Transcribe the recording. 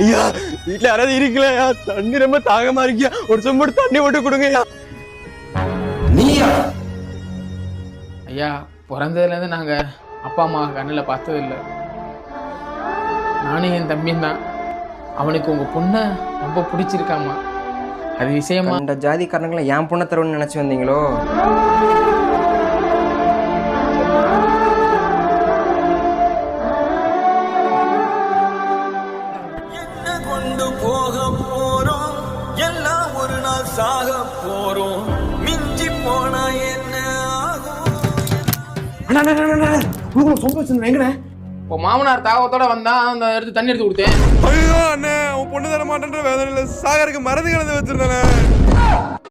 ஐயா வீட்டுல யாராவது இருக்கலையா? தண்ணி ரொம்ப தாகமா இருக்கியா? ஒரு சொம்பு தண்ணி போட்டு கொடுங்கய்யா. நீயா? ஐயா பிறந்ததுலேருந்து நாங்கள் அப்பா அம்மா கண்ணில் பார்த்ததில்லை. நானும் என் தம்பியும் தான். அவனுக்கு உங்கள் பொண்ணை ரொம்ப பிடிச்சிருக்காமா. அது விஷயமா இந்த ஜாதிக்காரங்களை என் பொண்ணை தருவன்னு நினச்சி வந்தீங்களோ? என்ன கொண்டு போக போறோம், எல்லாம் ஒரு நாள் சாக போறோம். மிஞ்சி போனா என்ன ஆகும்? சொம்பு வச்சிருந்தேன் எங்கண்ணே? இப்போ மாமனார் தாகத்தோட வந்தான், அந்த எடுத்து தண்ணி எடுத்து கொடுத்தேன். ஐயோ அண்ணே, உன் பொண்ணு தர மாட்டேன்ற வேதனையில சாகருக்கு மருந்து கலந்து வச்சிருந்தானே.